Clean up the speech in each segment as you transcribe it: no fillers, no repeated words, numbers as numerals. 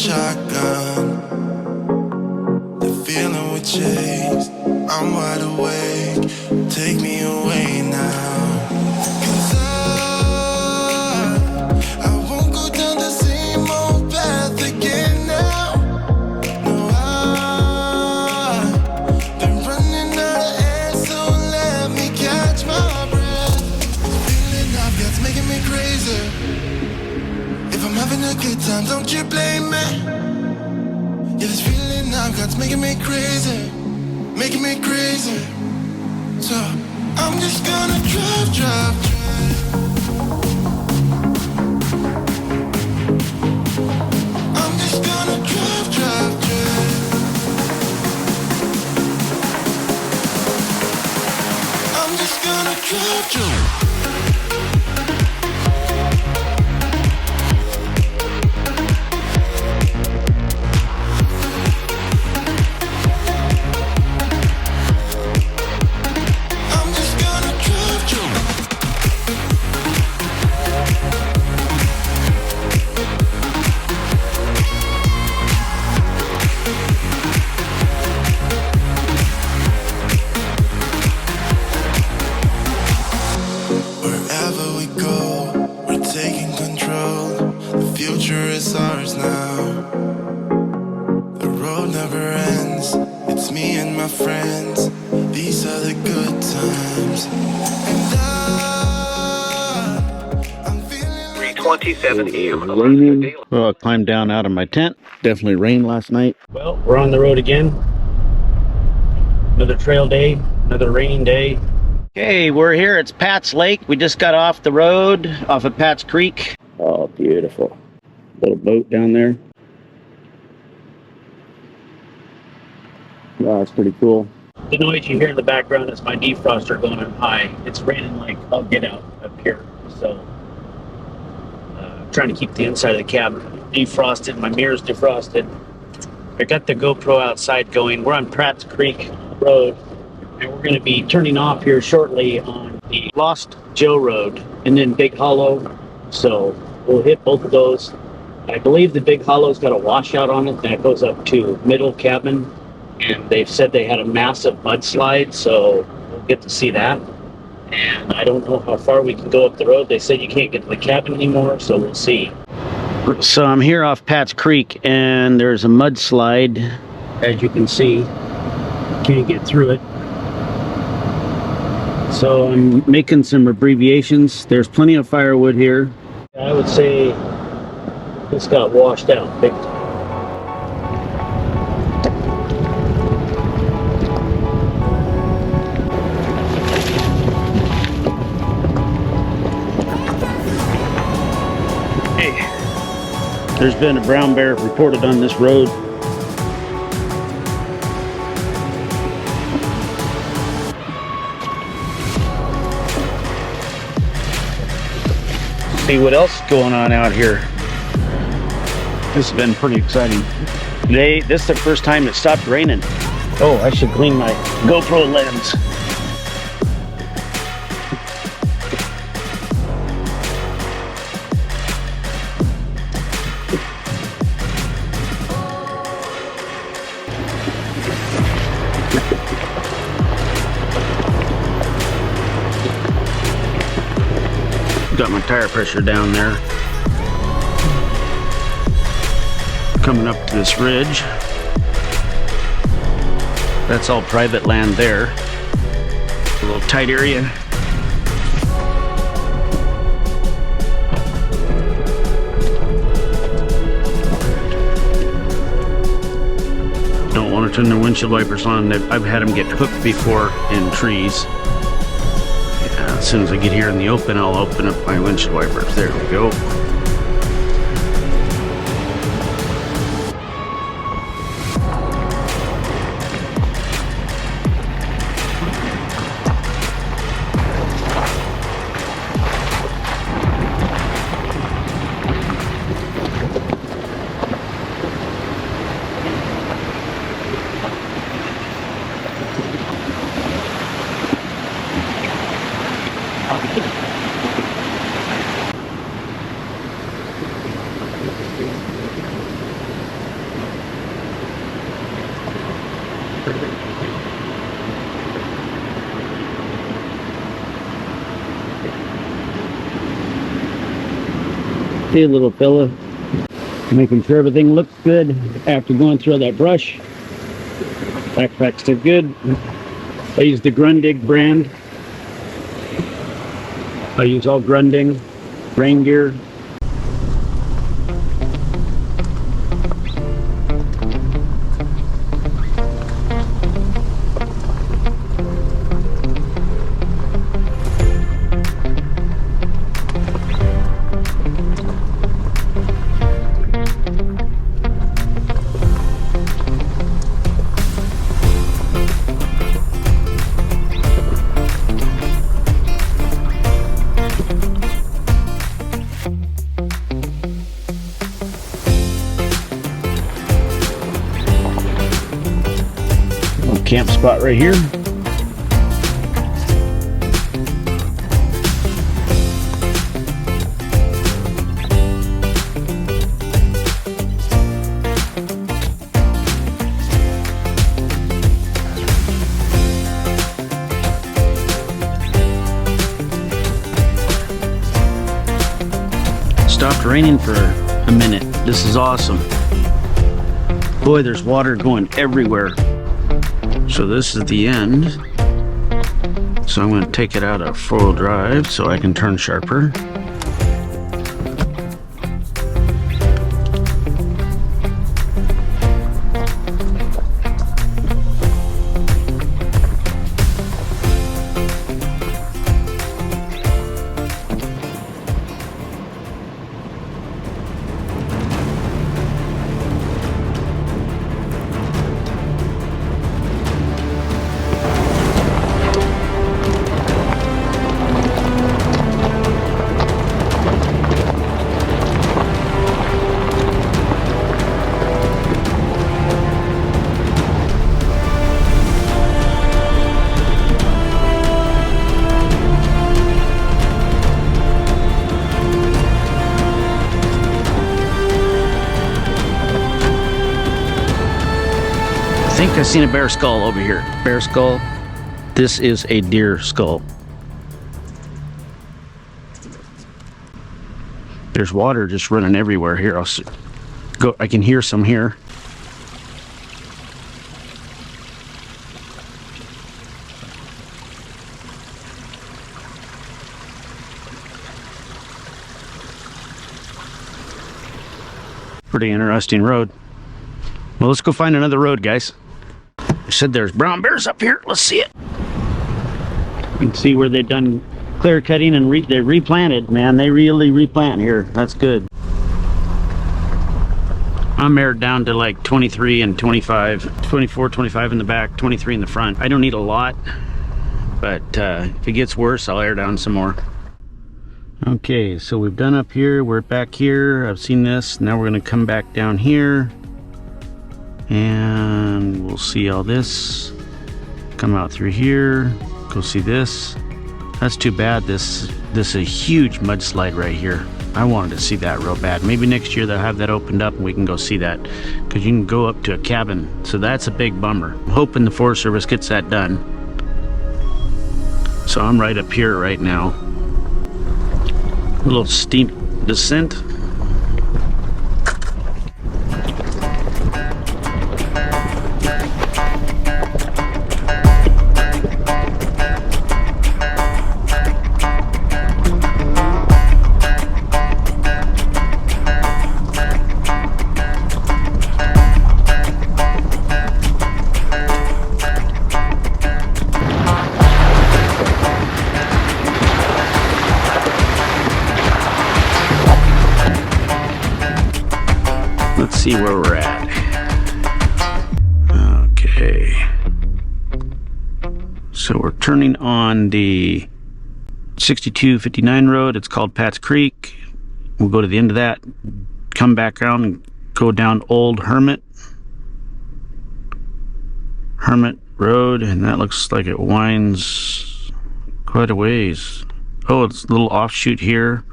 shotgun. The feeling we chased, I'm wide awake. Take me away now. 'Cause I won't go down the same old path again now. No, I've been running out of air, so let me catch my breath. Feeling I've got's making me crazy. If I'm having a good time, don't you blame me. Yeah, this feeling I've got's making me crazy, making me crazy. So I'm just gonna drive, drive, drive. I'm just gonna drive, drive, drive. I'm just gonna drive, drive. It's me and my friends. These are the good times. I'm feeling 3:27 a.m. Raining. Well, I climbed down out of my tent. Definitely rained last night. Well, we're on the road again. Another trail day, another raining day. Okay, we're here. It's Pat's Lake. We just got off the road, off of Pat's Creek. Oh, beautiful. Little boat down there. Wow, it's pretty cool. The noise you hear in the background is my defroster going on high. It's raining like I'll get out up here. So, trying to keep the inside of the cabin defrosted. My mirror's defrosted. I got the GoPro outside going. We're on Pratt's Creek Road, and we're going to be turning off here shortly on the Lost Joe Road and then Big Hollow. So we'll hit both of those. I believe the Big Hollow's got a washout on it that goes up to Middle Cabin, and they've said they had a massive mudslide, so we'll get to see that. And I don't know how far we can go up the road. They said you can't get to the cabin anymore, so we'll see. So I'm here off Pat's Creek, and there's a mudslide, as you can see. Can't get through it. So I'm making some abbreviations. There's plenty of firewood here. I would say this got washed out big time. There's been a brown bear reported on this road. See what else is going on out here. This has been pretty exciting. Today, this is the first time it stopped raining. Oh, I should clean my GoPro lens. Got my tire pressure down there. Coming up to this ridge. That's all private land there. A little tight area. Don't want to turn the windshield wipers on. I've had them get hooked before in trees. As soon as I get here in the open, I'll open up my windshield wipers. There we go. Hey, little fella. Making sure everything looks good after going through that brush. Backpack still good. I use the Grundig brand. I use all Grundig rain gear. Camp spot right here. Stopped raining for a minute. This is awesome. Boy, there's water going everywhere. So this is the end. So I'm going to take it out of 4-wheel drive so I can turn sharper. I think I've seen a bear skull over here. Bear skull. This is a deer skull. There's water just running everywhere here. I'll go. I can hear some here. Pretty interesting road. Well, let's go find another road, guys. I said there's brown bears up here. Let's see it. You can see where they've done clear cutting and they replanted, man. They really replant here. That's good. I'm aired down to like 23 and 25, 24, 25 in the back, 23 in the front. I don't need a lot, but if it gets worse, I'll air down some more. Okay, so we've done up here. We're back here. I've seen this. Now we're going to come back down here. And we'll see all this. Come out through here. Go see this. That's too bad. This is a huge mudslide right here. I wanted to see that real bad. Maybe next year they'll have that opened up and we can go see that, because you can go up to a cabin. So that's a big bummer. I'm hoping the Forest Service gets that done. So I'm right up here right now. A little steep descent. Let's see where we're at. Okay. So we're turning on the 6259 road. It's called Pat's Creek. We'll go to the end of that, come back around and go down Old Hermit Road, and that looks like it winds quite a ways. Oh, it's a little offshoot here.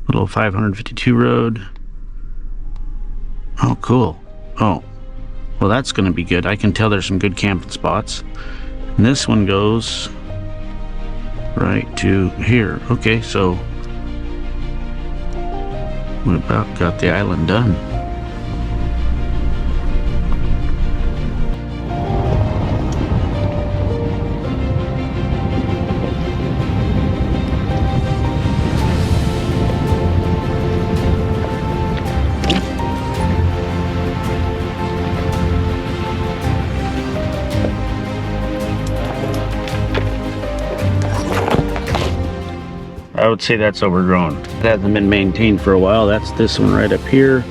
Little 552 road. Oh, cool. Oh, Well, that's going to be good. I can tell there's some good camping spots. And this one goes right to here. Okay, so we about got the island done. I would say that's overgrown. It hasn't been maintained for a while. That's this one right up here.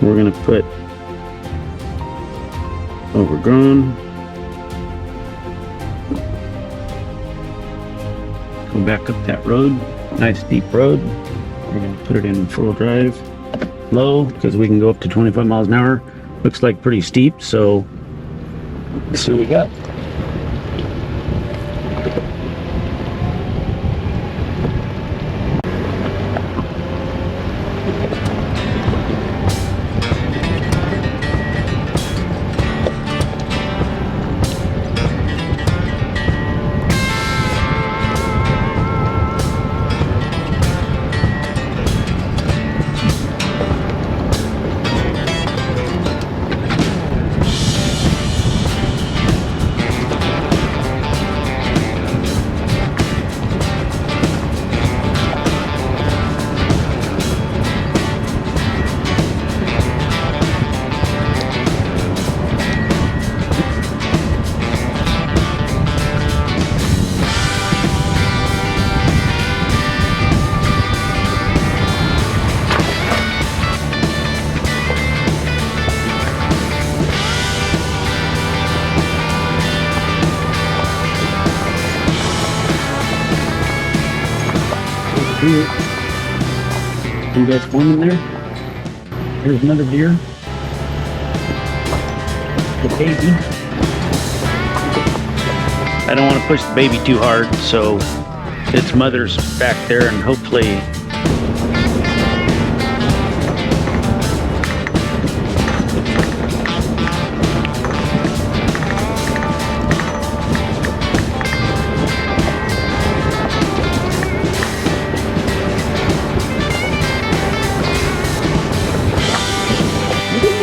We're gonna put overgrown. Go back up that road. Nice deep road. We're gonna put it in full drive. Low, because we can go up to 25 miles an hour. Looks like pretty steep, so let's see what we got. Here. You guys swimming there? Here's another deer. The baby. I don't want to push the baby too hard, so its mother's back there, and hopefully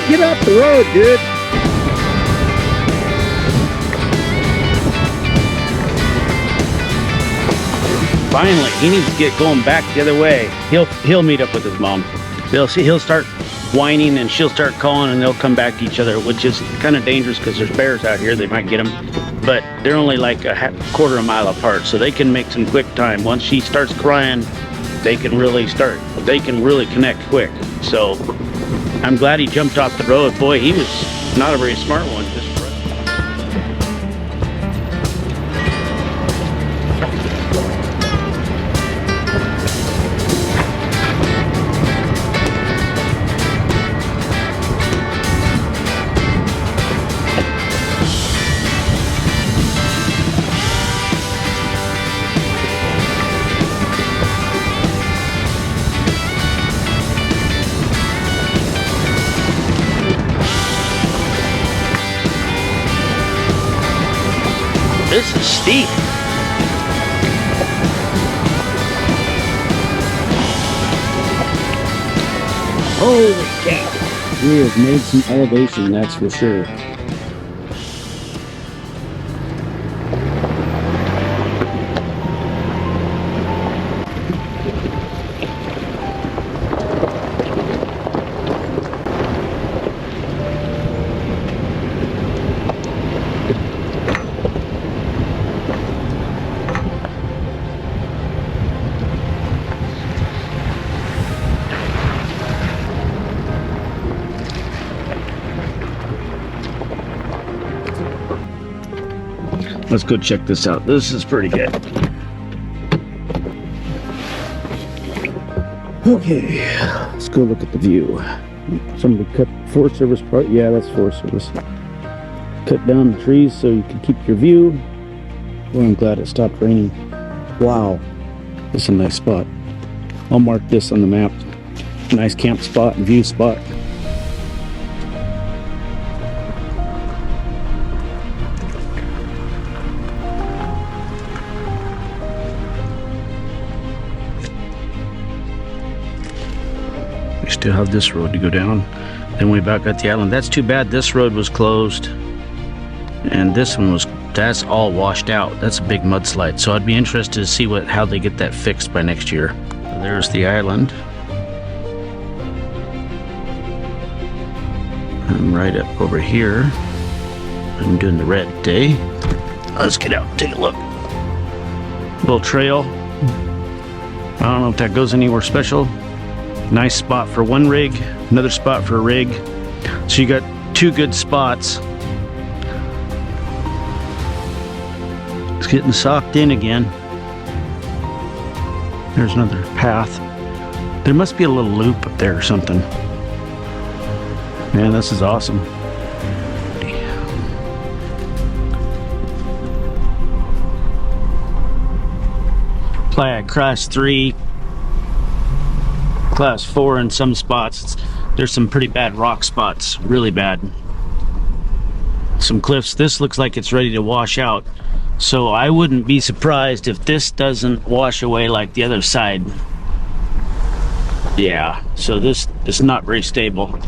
get off the road, dude. Finally, he needs to get going back the other way. He'll meet up with his mom. He'll start whining, and she'll start calling, and they'll come back to each other, which is kind of dangerous because there's bears out here. They might get them, but they're only like a quarter of a mile apart, so they can make some quick time. Once she starts crying, they can really connect quick. So I'm glad he jumped off the road. Boy, he was not a very smart one. This is steep. Holy cow. We have made some elevation, that's for sure. Let's go check this out. This is pretty good. Okay, let's go look at the view. Somebody cut Forest Service part. Yeah, that's Forest Service. Cut down the trees so you can keep your view. Well, I'm glad it stopped raining. Wow, this is a nice spot. I'll mark this on the map. Nice camp spot and view spot. Still have this road to go down. Then we back at the island. That's too bad this road was closed. And this one was, that's all washed out. That's a big mudslide. So I'd be interested to see how they get that fixed by next year. So there's the island. I'm right up over here. I'm doing the red day. Let's get out and take a look. Little trail. I don't know if that goes anywhere special. Nice spot for one rig, another spot for a rig. So you got two good spots. It's getting socked in again. There's another path. There must be a little loop up there or something. Man, this is awesome. Flag class 3, class 4 in some spots. There's some pretty bad rock spots, really bad. Some cliffs. This looks like it's ready to wash out. So I wouldn't be surprised if this doesn't wash away like the other side. Yeah, so this is not very stable.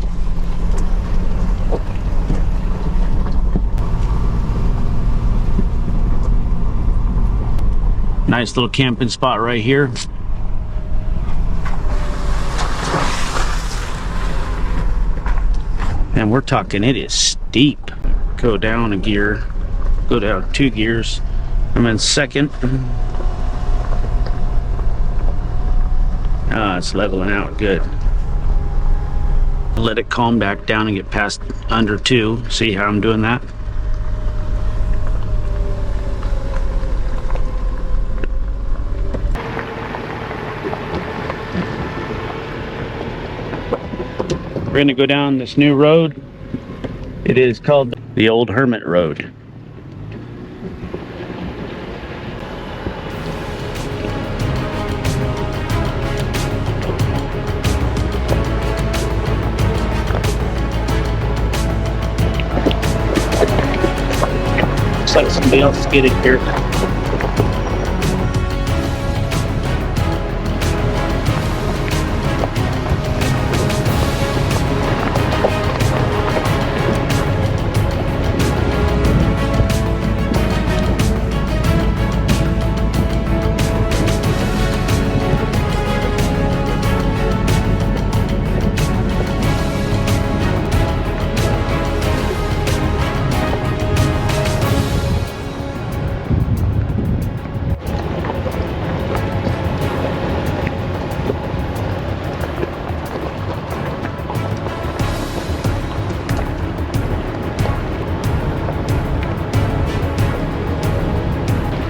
Nice little camping spot right here. And we're talking, it is steep. Go down a gear, go down 2 gears. I'm in second. Ah, it's leveling out good. Let it calm back down and get past under 2. See how I'm doing that? We're going to go down this new road. It is called the Old Hermit Road. Looks like somebody else is getting here.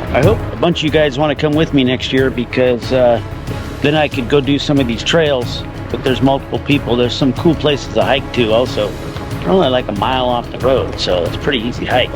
I hope a bunch of you guys want to come with me next year, because then I could go do some of these trails. But there's multiple people. There's some cool places to hike to also. They're only like a mile off the road, so it's a pretty easy hike.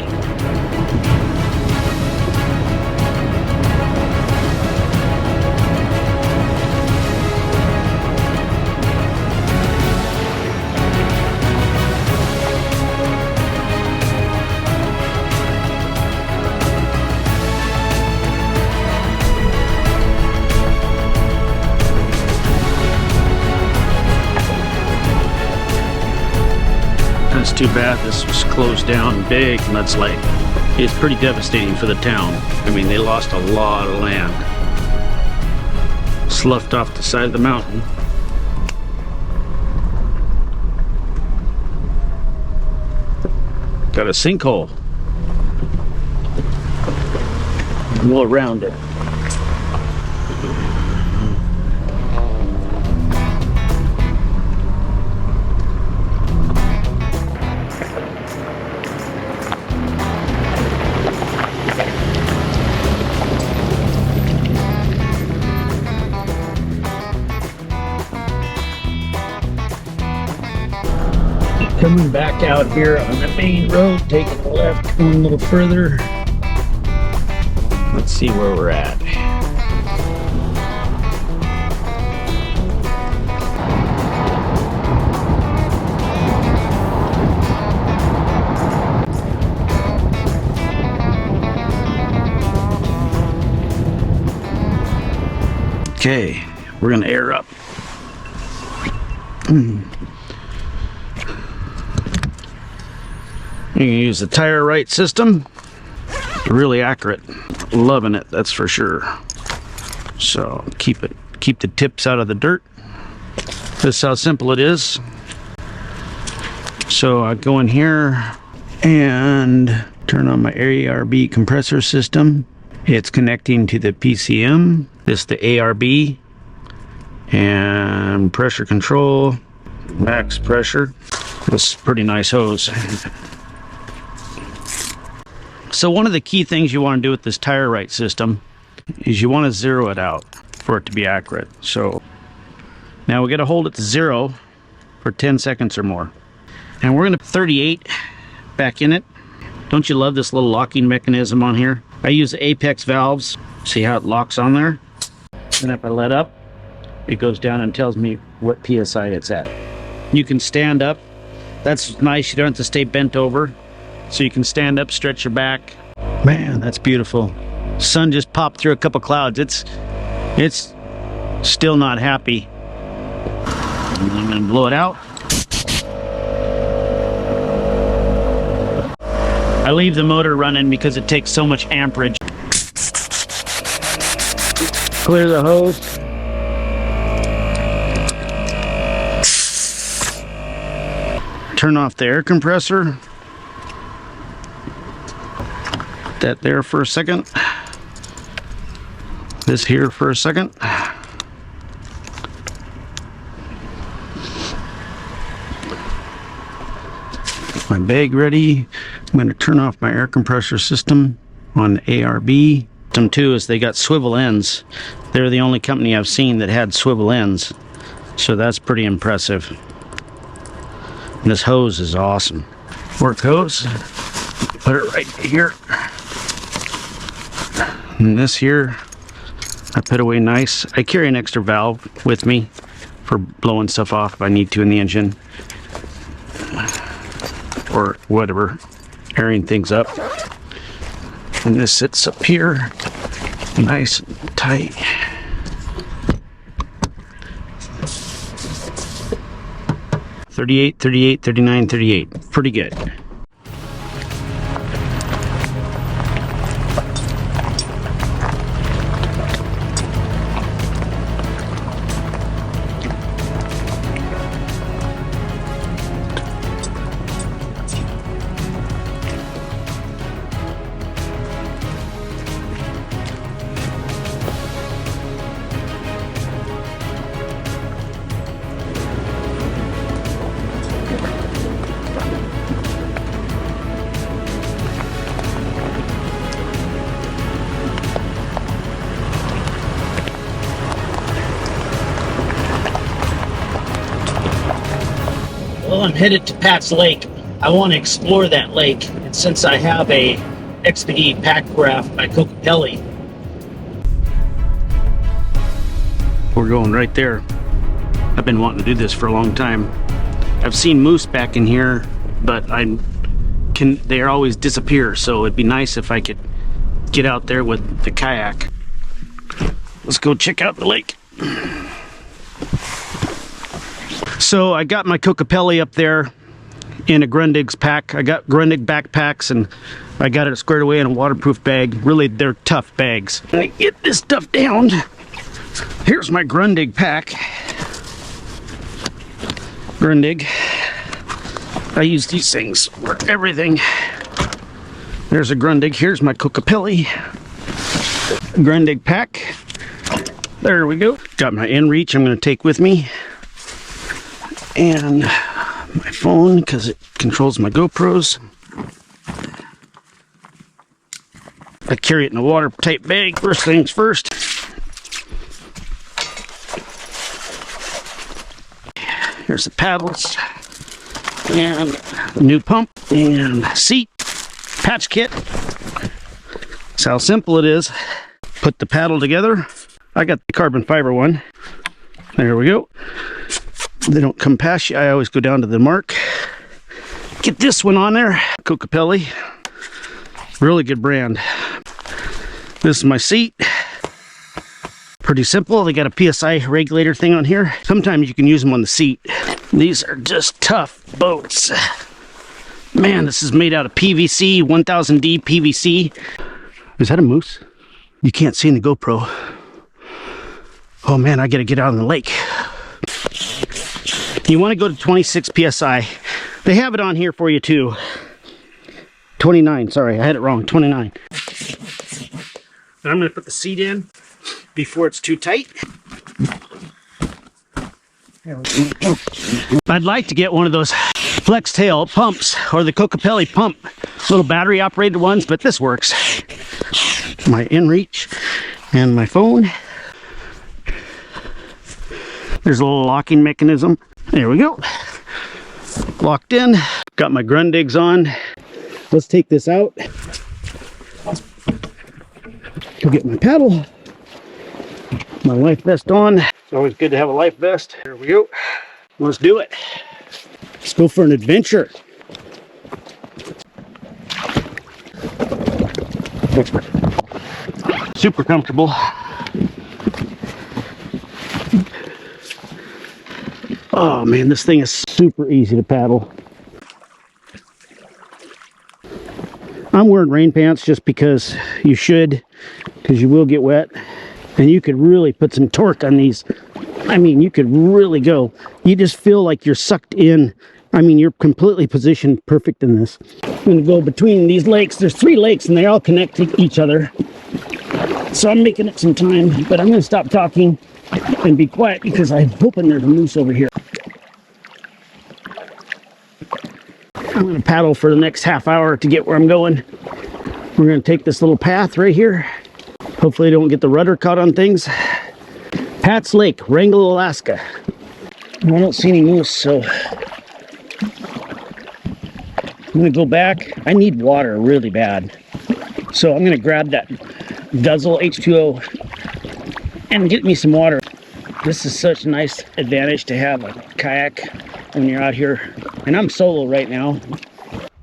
It's too bad this was closed down big, and that's like, it's pretty devastating for the town. I mean, they lost a lot of land. Sloughed off the side of the mountain. Got a sinkhole. Go around it. Coming back out here on the main road, taking the left, going a little further. Let's see where we're at. Okay, we're gonna air up. You can use the tire right system. Really accurate. Loving it, that's for sure. So keep the tips out of the dirt. This is how simple it is. So I go in here and turn on my ARB compressor system. It's connecting to the PCM. This is the ARB. And pressure control, max pressure. This is a pretty nice hose. So one of the key things you want to do with this tire right system is you want to zero it out for it to be accurate. So now we got to hold it to 0 for 10 seconds or more. And we're going to put 38 back in it. Don't you love this little locking mechanism on here? I use the apex valves. See how it locks on there? And if I let up, it goes down and tells me what PSI it's at. You can stand up. That's nice. You don't have to stay bent over. So you can stand up, stretch your back. Man, that's beautiful. Sun just popped through a couple clouds. It's still not happy. I'm gonna blow it out. I leave the motor running because it takes so much amperage. Clear the hose. Turn off the air compressor. That there for a second. This here for a second. Get my bag ready. I'm going to turn off my air compressor system on the ARB. System 2 is they got swivel ends. They're the only company I've seen that had swivel ends. So that's pretty impressive. And this hose is awesome. Work hose. Put it right here. And this here, I put away nice. I carry an extra valve with me for blowing stuff off if I need to in the engine. Or whatever, airing things up. And this sits up here, nice and tight. $38, $38, $39, $38. Pretty good. Well, I'm headed to Pat's Lake. I want to explore that lake, and since I have a XPD pack craft by Kokopelli, We're going right there. I've been wanting to do this for a long time. I've seen moose back in here, but they always disappear, so it'd be nice if I could get out there with the kayak. Let's go check out the lake. So I got my Kokopelli up there in a Grundig's pack. I got Grundig backpacks and I got it squared away in a waterproof bag. Really, they're tough bags. I get this stuff down. Here's my Grundig pack. Grundig. I use these things for everything. There's a Grundig. Here's my Kokopelli. Grundig pack. There we go. Got my inReach I'm going to take with me. And my phone, because it controls my GoPros. I carry it in a watertight bag, first things first. Here's the paddles. And the new pump. And seat. Patch kit. That's how simple it is. Put the paddle together. I got the carbon fiber one. There we go. They don't come past you. I always go down to the mark. Get this one on there. Kokopelli. Really good brand. This is my seat. Pretty simple. They got a PSI regulator thing on here. Sometimes you can use them on the seat. These are just tough boats. Man, this is made out of PVC, 1000D PVC. Is that a moose? You can't see in the GoPro. Oh man, I gotta get out on the lake. You want to go to 26 PSI. They have it on here for you too. 29, sorry, I had it wrong, 29. And I'm gonna put the seat in before it's too tight. I'd like to get one of those flex tail pumps or the Cocapelli pump, little battery operated ones, but this works. My inReach and my phone. There's a little locking mechanism. There we go. Locked in. Got my Grundigs on. Let's take this out. Go get my paddle. My life vest on. It's always good to have a life vest. There we go. Let's do it. Let's go for an adventure. Super comfortable. Oh man, this thing is super easy to paddle. I'm wearing rain pants just because you should, because you will get wet. And you could really put some torque on these. I mean, you could really go. You just feel like you're sucked in. I mean, you're completely positioned perfect in this. I'm gonna go between these lakes. There's 3 lakes and they all connect to each other. So I'm making it some time, but I'm gonna stop talking and be quiet because I'm hoping there's a moose over here. I'm gonna paddle for the next half hour to get where I'm going. We're gonna take this little path right here. Hopefully I don't get the rudder caught on things. Pat's Lake, Wrangell, Alaska. I don't see any moose, so I'm gonna go back. I need water really bad. So I'm gonna grab that Guzzle H2O and get me some water. This is such a nice advantage to have a kayak when you're out here. And I'm solo right now.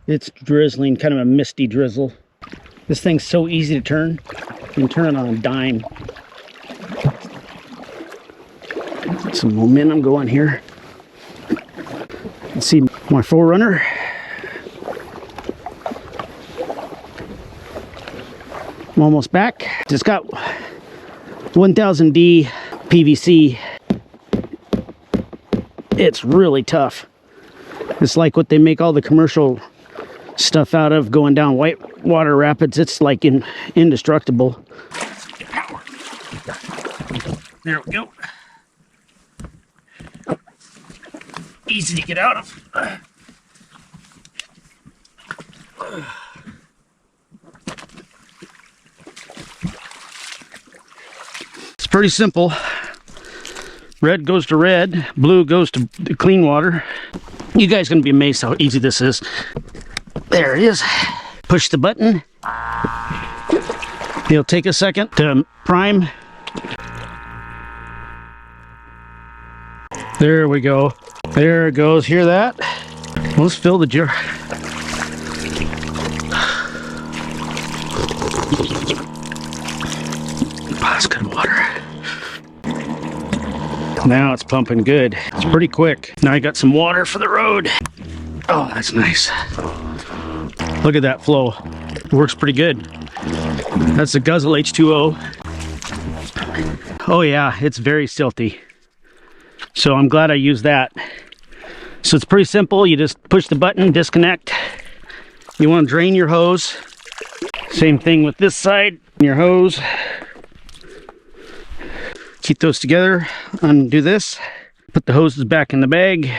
It's drizzling, kind of a misty drizzle. This thing's so easy to turn. You can turn it on a dime. Some momentum going here. Let's see my Forerunner. I'm almost back. It's got 1000D PVC. It's really tough. It's like what they make all the commercial stuff out of going down whitewater rapids. It's like indestructible. There we go. Easy to get out of. It's pretty simple. Red goes to red, blue goes to clean water. You guys are gonna be amazed how easy this is. There it is. Push the button. It'll take a second to prime. There we go. There it goes. Hear that? Let's fill the jar. That's good water. Now it's pumping good. It's pretty quick. Now I got some water for the road. Oh, that's nice. Look at that flow. It works pretty good. That's the Guzzle H2O. Oh yeah, it's very silty. So I'm glad I used that. So it's pretty simple. You just push the button, disconnect. You want to drain your hose. Same thing with this side, your hose. Keep those together, undo this, put the hoses back in the bag.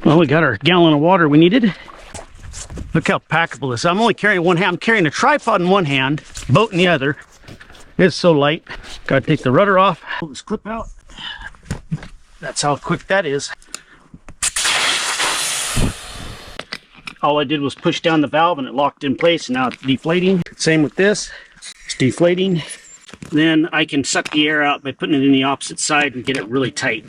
Well, we got our gallon of water we needed. Look how packable this is. I'm only carrying one hand. I'm carrying a tripod in one hand, boat in the other. It's so light. Gotta take the rudder off. Pull this clip out. That's how quick that is. All I did was push down the valve and it locked in place, and now it's deflating. Same with this, it's deflating. Then I can suck the air out by putting it in the opposite side and get it really tight.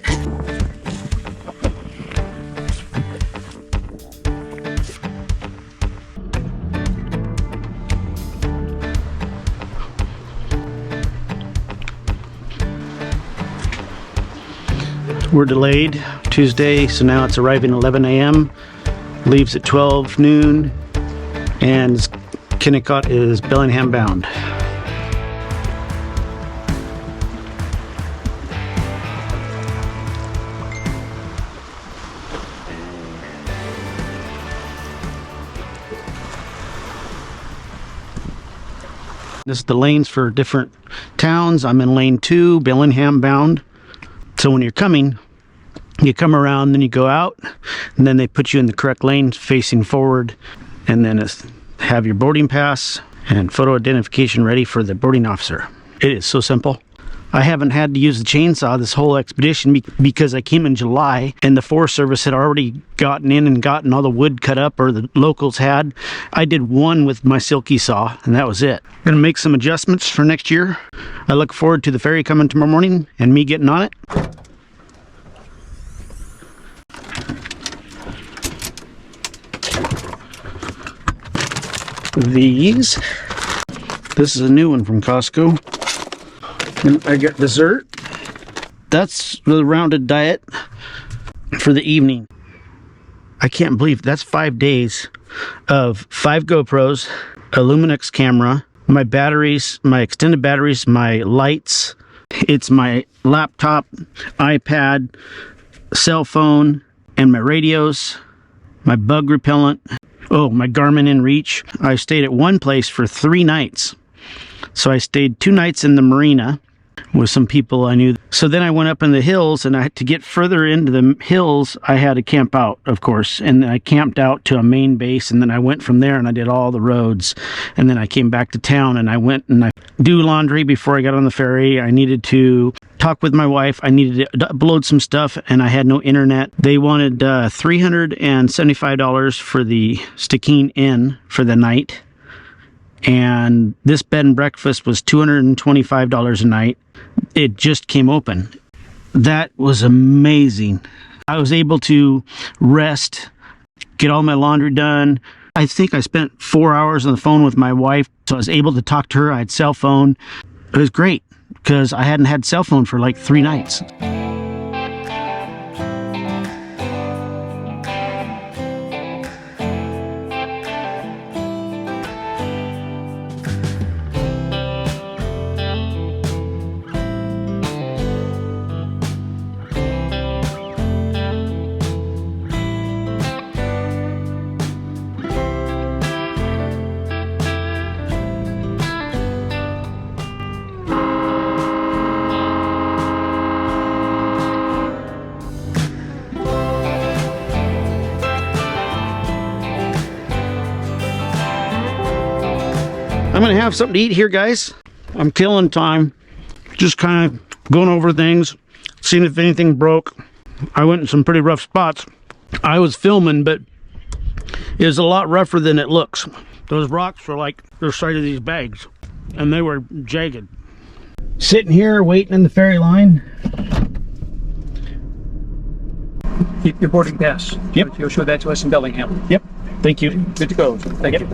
We're delayed Tuesday, so now it's arriving 11 a.m. Leaves at 12 noon, and Kennecott is Bellingham bound. This is the lanes for different towns. I'm in lane 2, Bellingham bound. So when you're coming, you come around, then you go out, and then they put you in the correct lane facing forward, and then have your boarding pass and photo identification ready for the boarding officer. It is so simple. I haven't had to use the chainsaw this whole expedition because I came in July and the Forest Service had already gotten in and gotten all the wood cut up, or the locals had. I did one with my silky saw and that was it. I'm gonna make some adjustments for next year. I look forward to the ferry coming tomorrow morning and me getting on it. This is a new one from Costco. And I got dessert. That's the rounded diet for the evening. I can't believe that's 5 days of 5 GoPros, a Luwaks camera, my batteries, my extended batteries, my lights. It's my laptop, iPad, cell phone, and my radios, my bug repellent. Oh, my Garmin InReach. I stayed at one place for 3 nights. So I stayed 2 nights in the marina with some people I knew. So then I went up in the hills, and to get further into the hills, I had to camp out, of course. And I camped out to a main base, and then I went from there and I did all the roads. And then I came back to town and I went and I do laundry before I got on the ferry. I needed to talk with my wife. I needed to upload some stuff, and I had no internet. They wanted $375 for the Stickeen Inn for the night. And this bed and breakfast was $225 a night. It just came open. That was amazing. I was able to rest, get all my laundry done. I think I spent 4 hours on the phone with my wife, so I was able to talk to her. I had cell phone. It was great because I hadn't had cell phone for like 3 nights. I'm gonna have something to eat here, guys. I'm killing time, just kind of going over things, seeing if anything broke. I went in some pretty rough spots. I was filming, but it was a lot rougher than it looks. Those rocks were like the size of these bags, and they were jagged. Sitting here waiting in the ferry line. Keep your boarding pass. Yep. You'll show that to us in Bellingham. Yep. Thank you. Good to go. Thank you.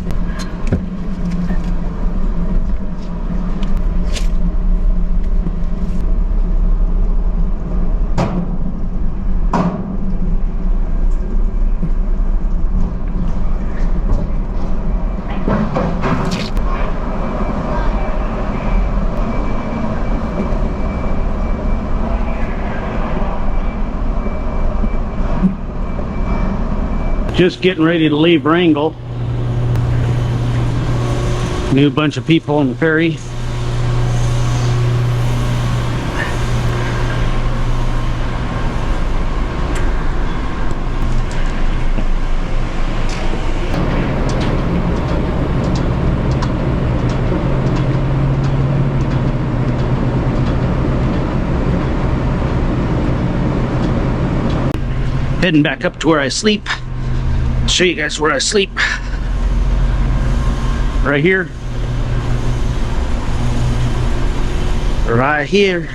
Just getting ready to leave Wrangell. New bunch of people on the ferry. Heading back up to where I sleep. Show you guys where I sleep. Right here. Right here.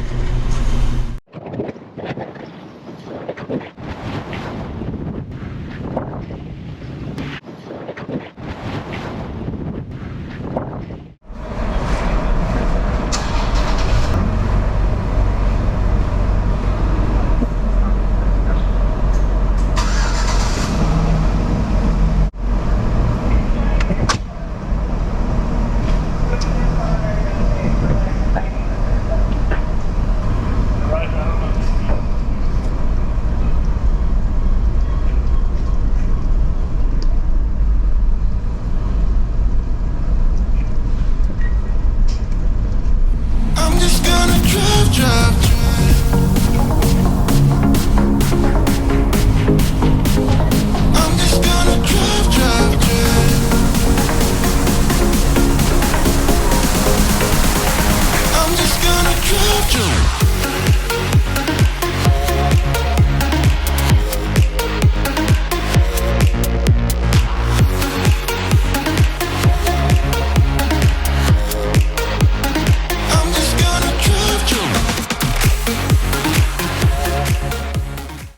Jump.